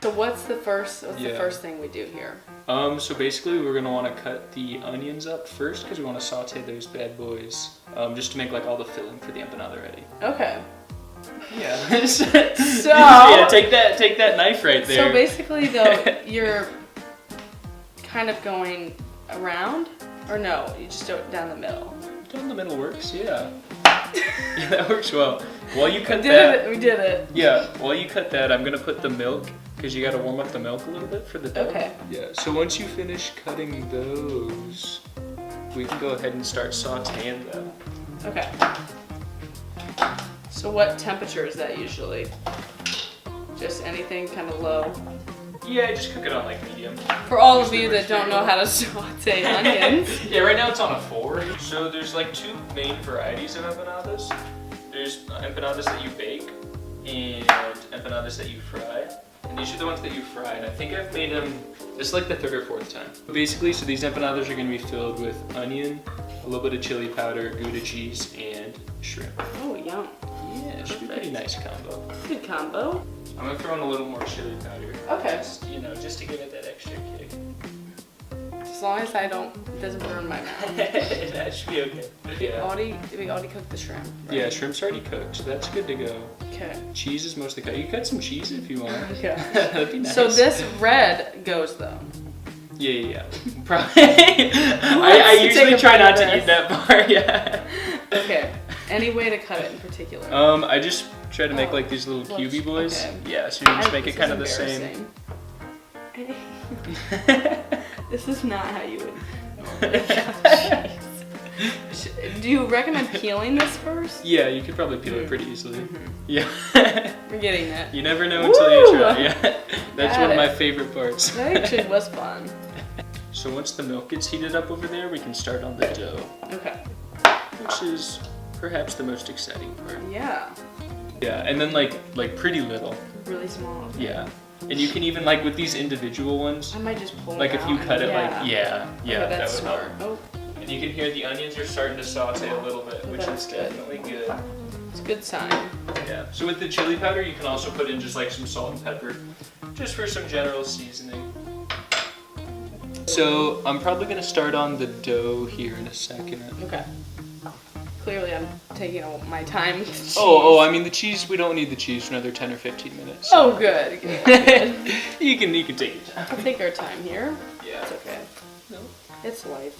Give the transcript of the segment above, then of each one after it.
So what's the first thing we do here? So basically we're gonna want to cut the onions up first because we want to saute those bad boys, just to make like all the filling for the empanada ready. Okay. Yeah. So yeah, take that knife right there. So basically though, you're kind of going around, or no, you just do it down the middle. Down the middle works, yeah. Yeah, that works well. While you cut We did it. Yeah, while you cut that, I'm gonna put the milk, because you gotta warm up the milk a little bit for the dough. Okay. Yeah, so once you finish cutting those, we can go ahead and start sauteing them. Okay. So what temperature is that usually? Just anything kind of low? Yeah, just cook it on like medium. For all of you that don't know how to saute onions. Yeah, right now it's on a 4. So there's like 2 main varieties of empanadas. There's empanadas that you bake and empanadas that you fry. And these are the ones that you fry, and I think I've made them, this is like the 3rd or 4th time. Basically, so these empanadas are gonna be filled with onion, a little bit of chili powder, Gouda cheese, and shrimp. Oh, yum. Yeah, it should be a pretty nice combo. Good combo. I'm gonna throw in a little more chili powder. Okay. Just to give it that extra kick. As long as it doesn't burn my mouth. That should be okay. Yeah. We already cooked the shrimp, right? Yeah, shrimp's already cooked, so that's good to go. Okay. Cheese is mostly cut. You cut some cheese if you want. Yeah. That'd be nice. So this red goes though. Yeah. Probably. I usually try not to eat that part. Yeah. Okay. Any way to cut it in particular? I just try to make like these little cubey boys. Okay. Yeah, so you just make it kind of the same. This is not how you would. Do you recommend peeling this first? Yeah, you could probably peel it pretty easily. Mm-hmm. Yeah. We're getting it. You never know until you try. Yeah. That's one of my favorite parts. That actually was fun. So once the milk gets heated up over there, we can start on the dough. Okay. Which is perhaps the most exciting part. Yeah. Yeah, and then like pretty little. Really small. Okay. Yeah. And you can even like with these individual ones. I might just pull it like out. if you cut it yeah. like Okay, that's that would smart. help. Oh. And you can hear the onions are starting to saute a little bit, which That's is good. definitely good. It's a good sign. Yeah. So with the chili powder, you can also put in just like some salt and pepper, just for some general seasoning. So I'm probably gonna start on the dough here in a second. Okay. Clearly, I'm taking my time with the cheese. I mean the cheese. We don't need the cheese for another 10 or 15 minutes. So. Oh, good. you can take your time. I'll take our time here. Yeah. It's okay. No. It's life.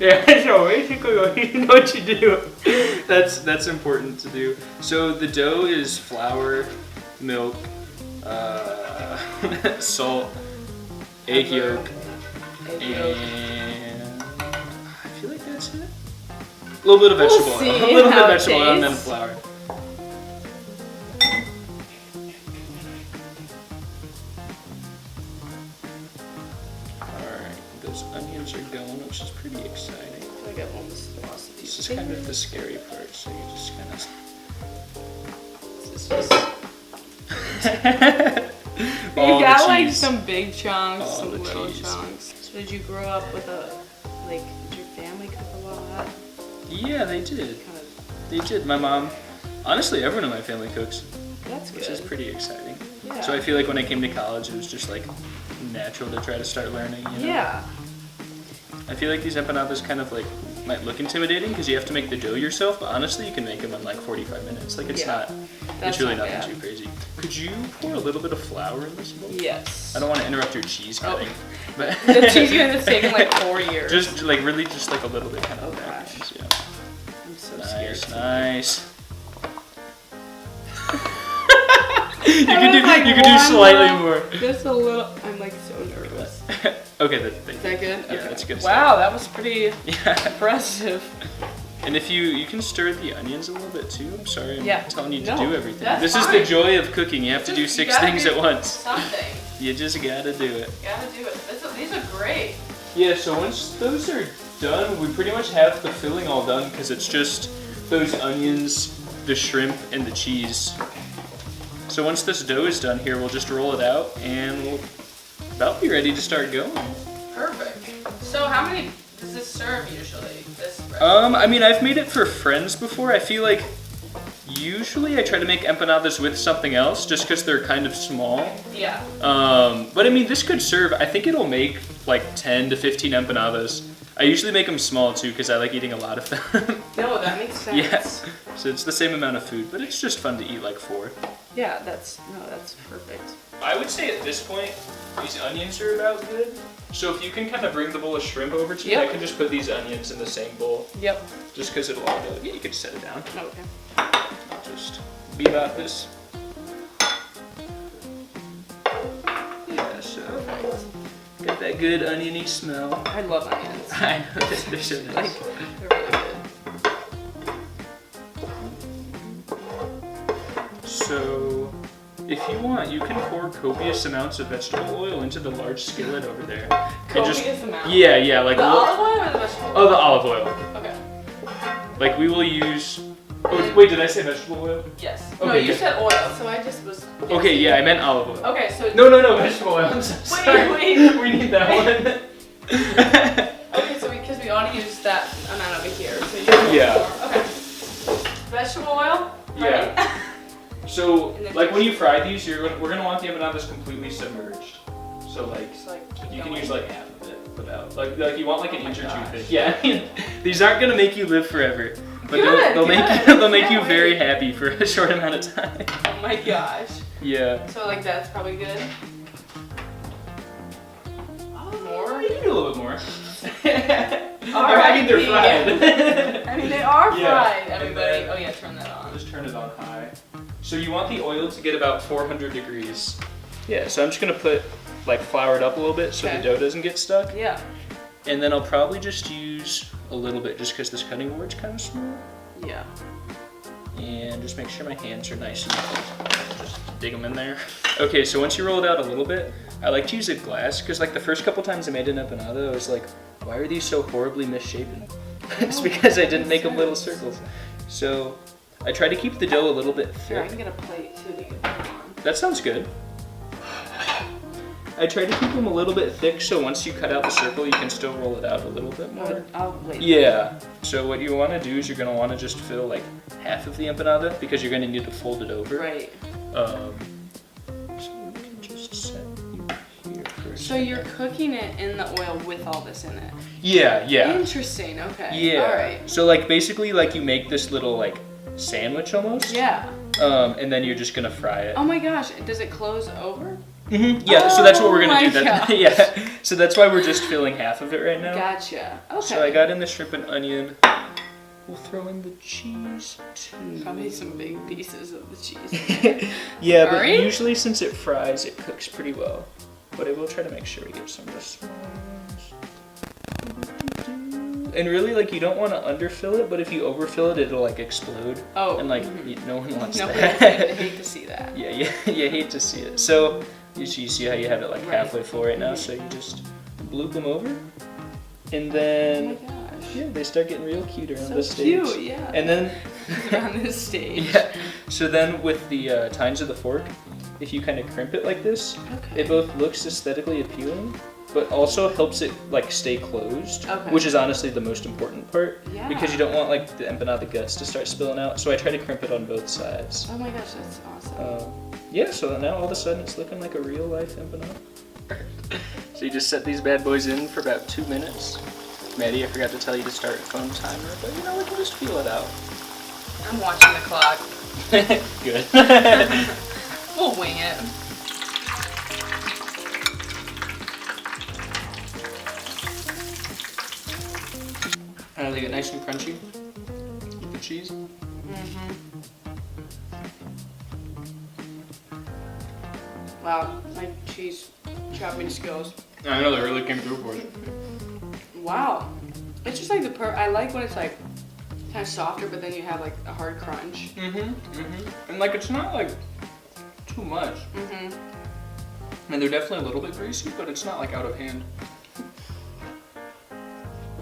Yeah, so basically you know what you do. That's important to do. So the dough is flour, milk, salt, egg yolk, and I feel like that's it. A little bit of vegetable oil. A little bit of vegetable oil and then flour. Those onions are going, which is pretty exciting. I got one velocity. This is kind of the scary part, so you just kind of. This is just. You got like some big chunks, some little chunks. So did you grow up with did your family cook a lot? Yeah, they did. They did. My mom, honestly, everyone in my family cooks. That's good. Which is pretty exciting. Yeah. So I feel like when I came to college, it was just like natural to try to start learning. You know? Yeah. I feel like these empanadas kind of like might look intimidating because you have to make the dough yourself, but honestly, you can make them in like 45 minutes. Like it's it's really nothing too crazy. Could you pour a little bit of flour in this bowl? Yes. I don't want to interrupt your cheese cutting, but the cheese cutting has taken like 4 years. Just like really, just like a little bit, kind of. Oh gosh. Yeah. I'm so scared. Nice. You can do slightly more. Just a little. I'm like so nervous. Okay, is that good? Yeah, okay. that's good. Wow, that was pretty impressive. And if you can stir the onions a little bit too. I'm sorry, I'm telling you to do everything. This is the joy of cooking. You have to do 6 things at once. Something. You just gotta do it. Gotta do it. These are great. Yeah. So once those are done, we pretty much have the filling all done because it's just those onions, the shrimp, and the cheese. So once this dough is done here, we'll just roll it out and we'll about be ready to start going. Perfect. So how many does this serve usually? This recipe? I mean, I've made it for friends before. I feel like usually I try to make empanadas with something else just because they're kind of small. Yeah. But I mean, this could serve, I think it'll make like 10 to 15 empanadas. I usually make them small too because I like eating a lot of them. No, that makes sense. Yes. So it's the same amount of food, but it's just fun to eat like 4. Yeah, that's perfect. I would say at this point, these onions are about good. So if you can kind of bring the bowl of shrimp over to me, I can just put these onions in the same bowl. Yep. Just because it'll all go. Yeah, you can set it down. Okay. I'll just be about this. Yeah, so got that good oniony smell. I love onions. I know, they're so nice. Like, they're really good. So, if you want, you can pour copious amounts of vegetable oil into the large skillet over there. Copious amounts? Yeah, like the olive oil or the vegetable oil? Oh, the olive oil. Okay. Like we will use. Oh, wait, did I say vegetable oil? Yes. Okay, No, you good. said oil, so I just was. Okay, yeah, I meant olive oil. Okay, so. No, vegetable oil. I'm so sorry. Wait. We need that one. Okay, so because we already used that amount over here, so you. Yeah. Okay. Vegetable oil. Yeah. Right? So, And then like when you fry these, we're gonna want the empanadas completely submerged. So like, Just like keep you can going. use like half of it without, like you want like an Oh my inch or 2 gosh. thick. Yeah, I mean, these aren't gonna make you live forever, but Good, they'll make good. they'll make you Can't very wait. happy for a short amount of time. Oh my gosh. Yeah. So like that's probably good. More? You can do a little bit more. Alright. I mean, they're fried. I mean, they are Yeah, fried, and everybody. then- Oh yeah, turn that on. Just turn it on high. So you want the oil to get about 400 degrees. Yeah, so I'm just gonna flour it up a little bit so Okay. the dough doesn't get stuck. Yeah. And then I'll probably just use a little bit just because this cutting board's kind of small. Yeah. And just make sure my hands are nice and just dig them in there. Okay, so once you roll it out a little bit, I like to use a glass because like the first couple times I made an empanada, I was like, why are these so horribly misshapen? It's because I didn't make them little circles. So I try to keep the dough a little bit Here, I thick. can get a plate too that you can put on. That sounds good. I try to keep them a little bit thick so once you cut out the circle, you can still roll it out a little bit more. I'll wait. Yeah, so what you want to do is you're going to want to just fill like half of the empanada because you're going to need to fold it over. Right. So you can just set you here for a So second. you're cooking it in the oil with all this in it. Yeah. Interesting. Okay. Yeah. All right. So like basically like you make this little like sandwich almost. Yeah. And then you're just going to fry it. Oh my gosh. Does it close over? Yeah, so that's what we're going to do. Oh my gosh. Yeah. So that's why we're just filling half of it right now. Gotcha. Okay. So I got in the shrimp and onion. We'll throw in the cheese too. Probably some big pieces of the cheese. Yeah, but Sorry? usually since it fries, it cooks pretty well. But I will try to make sure we get some of the small ones. And really, like, you don't want to underfill it, but if you overfill it, it'll like explode. Oh. And like, no one wants No, that. I hate to see that. Yeah, you hate to see it. So you see how you have it like Right. halfway full right now. So you just bloop them over, and Oh then my gosh. yeah, they start getting real cute around So the stage. cute, yeah. And then on this stage. yeah. So then with the tines of the fork, if you kind of crimp it like this, Okay. it both looks aesthetically appealing, but also helps it like stay closed, Okay. which is honestly the most important part. Yeah. Because you don't want like the empanada guts to start spilling out. So I try to crimp it on both sides. Oh my gosh, that's awesome. Yeah, so now all of a sudden it's looking like a real life empanada. So you just set these bad boys in for about 2 minutes. Maddie, I forgot to tell you to start a phone timer, but you know, we can just feel it out. I'm watching the clock. Good. We'll wing it. How they get nice and crunchy with the cheese. Wow, my cheese chopping skills. I know they really came through for it. Wow. It's just like I like when it's like kind of softer, but then you have like a hard crunch. And like it's not like too much. And they're definitely a little bit greasy, but it's not like out of hand.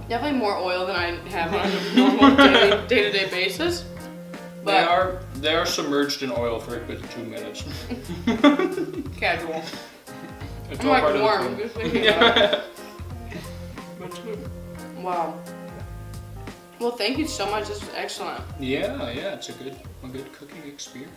Definitely more oil than I have on a normal day-to-day basis. They But are They are submerged in oil for a good 2 minutes. Casual. It's I'm all like part of the warm. food. Just thinking about it. But it's good. Wow. Well, thank you so much. This was excellent. Yeah, it's a good cooking experience.